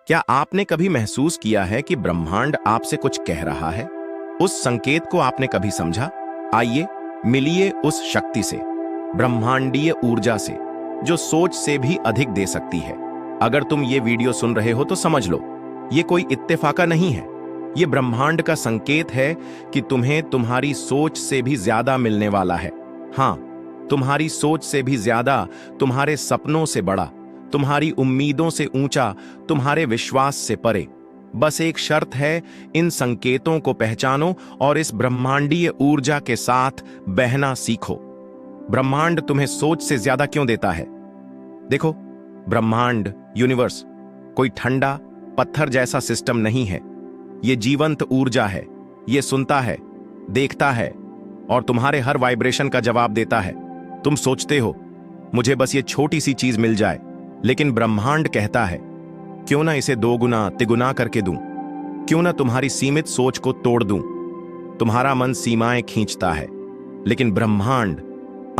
क्या आपने कभी महसूस किया है कि ब्रह्मांड आपसे कुछ कह रहा है? उस संकेत को आपने कभी समझा? आइए मिलिए उस शक्ति से, ब्रह्मांडीय ऊर्जा से, जो सोच से भी अधिक दे सकती है। अगर तुम ये वीडियो सुन रहे हो तो समझ लो, ये कोई इत्तेफाका नहीं है। ये ब्रह्मांड का संकेत है कि तुम्हें तुम्हारी सोच से भी ज्यादा मिलने वाला है। हाँ, तुम्हारी सोच से भी ज्यादा, तुम्हारे सपनों से बड़ा, तुम्हारी उम्मीदों से ऊंचा, तुम्हारे विश्वास से परे। बस एक शर्त है, इन संकेतों को पहचानो और इस ब्रह्मांडीय ऊर्जा के साथ बहना सीखो। ब्रह्मांड तुम्हें सोच से ज्यादा क्यों देता है? देखो, ब्रह्मांड, यूनिवर्स कोई ठंडा पत्थर जैसा सिस्टम नहीं है। ये जीवंत ऊर्जा है। ये सुनता है, देखता है और तुम्हारे हर वाइब्रेशन का जवाब देता है। तुम सोचते हो, मुझे बस ये छोटी सी चीज मिल जाए, लेकिन ब्रह्मांड कहता है, क्यों ना इसे दोगुना तिगुना करके दूं? क्यों ना तुम्हारी सीमित सोच को तोड़ दूं? तुम्हारा मन सीमाएं खींचता है, लेकिन ब्रह्मांड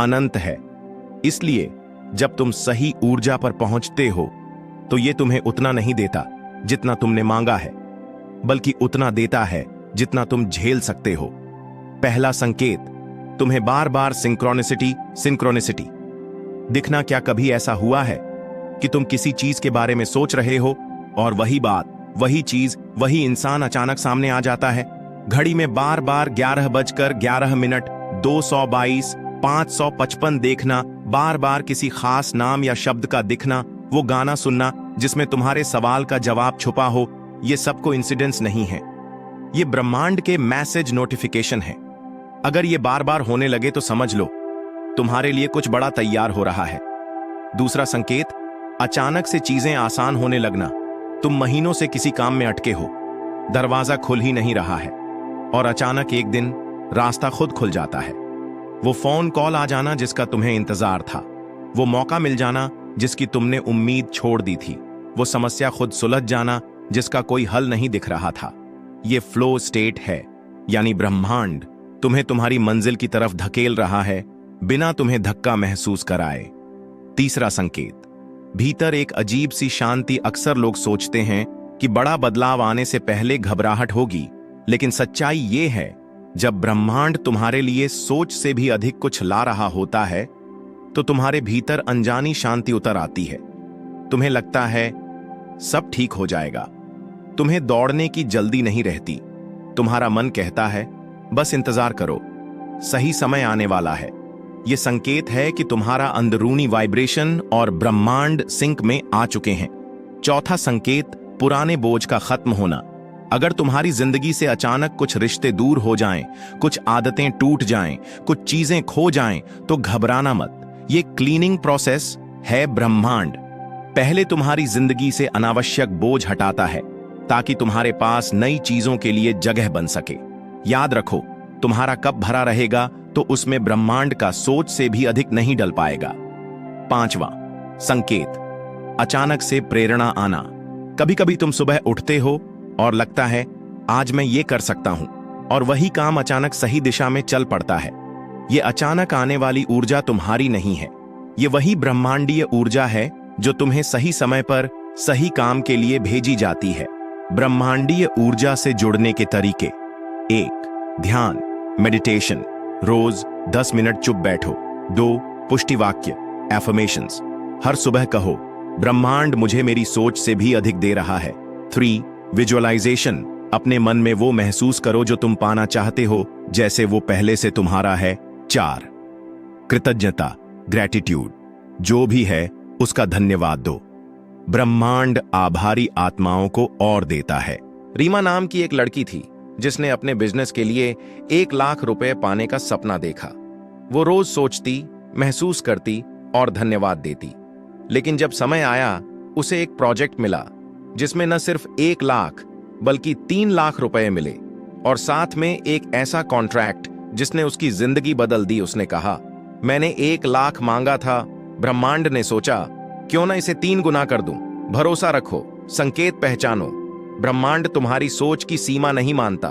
अनंत है। इसलिए जब तुम सही ऊर्जा पर पहुंचते हो, तो ये तुम्हें उतना नहीं देता जितना तुमने मांगा है, बल्कि उतना देता है जितना तुम झेल सकते हो। पहला संकेत, तुम्हें बार बार सिंक्रोनिसिटी दिखना। क्या कभी ऐसा हुआ है कि तुम किसी चीज के बारे में सोच रहे हो और वही बात, वही चीज, वही इंसान अचानक सामने आ जाता है? घड़ी में बार बार 11:11, 222, 555 देखना, बार बार किसी खास नाम या शब्द का दिखना, वो गाना सुनना जिसमें तुम्हारे सवाल का जवाब छुपा हो, ये सब को इंसिडेंस नहीं है। ये ब्रह्मांड के मैसेज नोटिफिकेशन है। अगर ये बार बार होने लगे तो समझ लो, तुम्हारे लिए कुछ बड़ा तैयार हो रहा है। दूसरा संकेत, अचानक से चीजें आसान होने लगना। तुम महीनों से किसी काम में अटके हो, दरवाजा खुल ही नहीं रहा है, और अचानक एक दिन रास्ता खुद खुल जाता है। वो फोन कॉल आ जाना जिसका तुम्हें इंतजार था, वो मौका मिल जाना जिसकी तुमने उम्मीद छोड़ दी थी, वो समस्या खुद सुलझ जाना जिसका कोई हल नहीं दिख रहा था। ये फ्लो स्टेट है, यानी ब्रह्मांड तुम्हें तुम्हारी मंजिल की तरफ धकेल रहा है, बिना तुम्हें धक्का महसूस कराए। तीसरा संकेत, भीतर एक अजीब सी शांति। अक्सर लोग सोचते हैं कि बड़ा बदलाव आने से पहले घबराहट होगी, लेकिन सच्चाई ये है, जब ब्रह्मांड तुम्हारे लिए सोच से भी अधिक कुछ ला रहा होता है, तो तुम्हारे भीतर अनजानी शांति उतर आती है। तुम्हें लगता है सब ठीक हो जाएगा। तुम्हें दौड़ने की जल्दी नहीं रहती। तुम्हारा मन कहता है, बस इंतजार करो, सही समय आने वाला है। यह संकेत है कि तुम्हारा अंदरूनी वाइब्रेशन और ब्रह्मांड सिंक में आ चुके हैं। चौथा संकेत, पुराने बोझ का खत्म होना। अगर तुम्हारी जिंदगी से अचानक कुछ रिश्ते दूर हो जाएं, कुछ आदतें टूट जाएं, कुछ चीजें खो जाएं, तो घबराना मत। ये क्लीनिंग प्रोसेस है। ब्रह्मांड पहले तुम्हारी जिंदगी से अनावश्यक बोझ हटाता है, ताकि तुम्हारे पास नई चीजों के लिए जगह बन सके। याद रखो, तुम्हारा कप भरा रहेगा तो उसमें ब्रह्मांड का सोच से भी अधिक नहीं डल पाएगा। पांचवा संकेत, अचानक से प्रेरणा आना। कभी कभी तुम सुबह उठते हो और लगता है, आज मैं ये कर सकता हूं, और वही काम अचानक सही दिशा में चल पड़ता है। ये अचानक आने वाली ऊर्जा तुम्हारी नहीं है। ये वही ब्रह्मांडीय ऊर्जा है जो तुम्हें सही समय पर सही काम के लिए भेजी जाती है। ब्रह्मांडीय ऊर्जा से जुड़ने के तरीके: 1. ध्यान, मेडिटेशन, रोज 10 मिनट चुप बैठो। 2. पुष्टि वाक्य, एफर्मेशंस, हर सुबह कहो, ब्रह्मांड मुझे मेरी सोच से भी अधिक दे रहा है। 3. विजुअलाइजेशन, अपने मन में वो महसूस करो जो तुम पाना चाहते हो, जैसे वो पहले से तुम्हारा है। 4. कृतज्ञता, ग्रैटिट्यूड, जो भी है उसका धन्यवाद दो। ब्रह्मांड आभारी आत्माओं को और देता है। रीमा नाम की एक लड़की थी जिसने अपने बिजनेस के लिए 1 लाख रुपए पाने का सपना देखा। वो रोज सोचती, महसूस करती और धन्यवाद देती। लेकिन जब समय आया, उसे एक प्रोजेक्ट मिला जिसमें न सिर्फ 1 लाख बल्कि 3 लाख रुपए मिले, और साथ में एक ऐसा कॉन्ट्रैक्ट जिसने उसकी जिंदगी बदल दी। उसने कहा, मैंने 1 लाख मांगा था, ब्रह्मांड ने सोचा, क्यों ना इसे 3 गुना कर दूं। भरोसा रखो, संकेत पहचानो। ब्रह्मांड तुम्हारी सोच की सीमा नहीं मानता।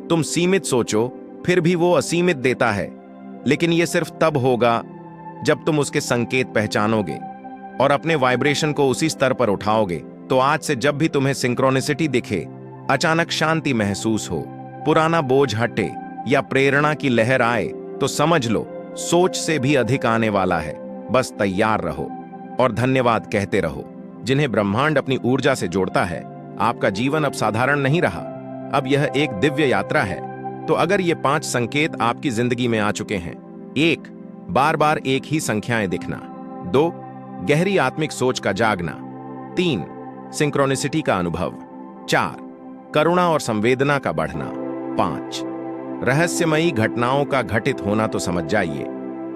तुम सीमित सोचो, फिर भी वो असीमित देता है, लेकिन ये सिर्फ तब होगा जब तुम उसके संकेत पहचानोगे और अपने वाइब्रेशन को उसी स्तर पर उठाओगे, तो आज से जब भी तुम्हें सिंक्रोनिसिटी दिखे, अचानक शांति महसूस हो, पुराना बोझ हटे या प्रेरणा की लहर आए, तो समझ लो सोच से भी अधिक आने वाला है। बस तैयार रहो और धन्यवाद कहते रहो। जिन्हें ब्रह्मांड अपनी ऊर्जा से जोड़ता है, आपका जीवन अब साधारण नहीं रहा, अब यह एक दिव्य यात्रा है। तो अगर ये 5 संकेत आपकी जिंदगी में आ चुके हैं: 1. बार बार एक ही संख्याएं दिखना। 2. गहरी आत्मिक सोच का जागना। 3. सिंक्रोनिसिटी का अनुभव। 4. करुणा और संवेदना का बढ़ना। 5. रहस्यमयी घटनाओं का घटित होना। तो समझ जाइए,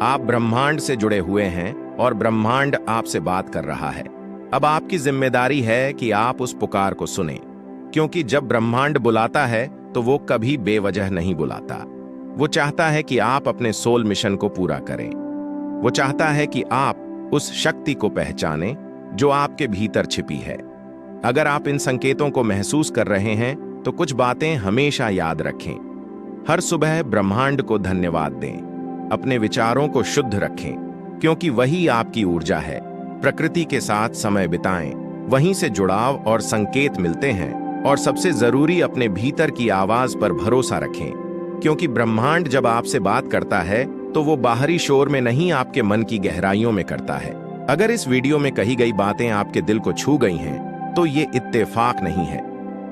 आप ब्रह्मांड से जुड़े हुए हैं और ब्रह्मांड आपसे बात कर रहा है। अब आपकी जिम्मेदारी है कि आप उस पुकार को सुनें, क्योंकि जब ब्रह्मांड बुलाता है तो वो कभी बेवजह नहीं बुलाता। वो चाहता है कि आप अपने सोल मिशन को पूरा करें। वो चाहता है कि आप उस शक्ति को पहचानें जो आपके भीतर छिपी है। अगर आप इन संकेतों को महसूस कर रहे हैं तो कुछ बातें हमेशा याद रखें। हर सुबह ब्रह्मांड को धन्यवाद दें। अपने विचारों को शुद्ध रखें, क्योंकि वही आपकी ऊर्जा है। प्रकृति के साथ समय बिताएं, वहीं से जुड़ाव और संकेत मिलते हैं। और सबसे जरूरी, अपने भीतर की आवाज पर भरोसा रखें, क्योंकि ब्रह्मांड जब आपसे बात करता है तो वो बाहरी शोर में नहीं, आपके मन की गहराइयों में करता है। अगर इस वीडियो में कही गई बातें आपके दिल को छू गई हैं, तो ये इत्तेफाक नहीं है।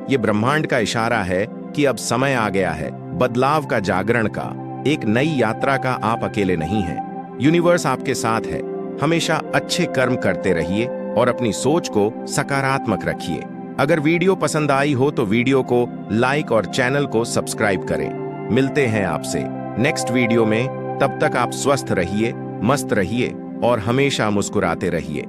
ये ब्रह्मांड का इशारा है कि अब समय आ गया है बदलाव का, जागरण का, एक नई यात्रा का। आप अकेले नहीं हैं, यूनिवर्स आपके साथ है। हमेशा अच्छे कर्म करते रहिए और अपनी सोच को सकारात्मक रखिए। अगर वीडियो पसंद आई हो तो वीडियो को लाइक और चैनल को सब्सक्राइब करें। मिलते हैं आपसे नेक्स्ट वीडियो में। तब तक आप स्वस्थ रहिए, मस्त रहिए और हमेशा मुस्कुराते रहिए।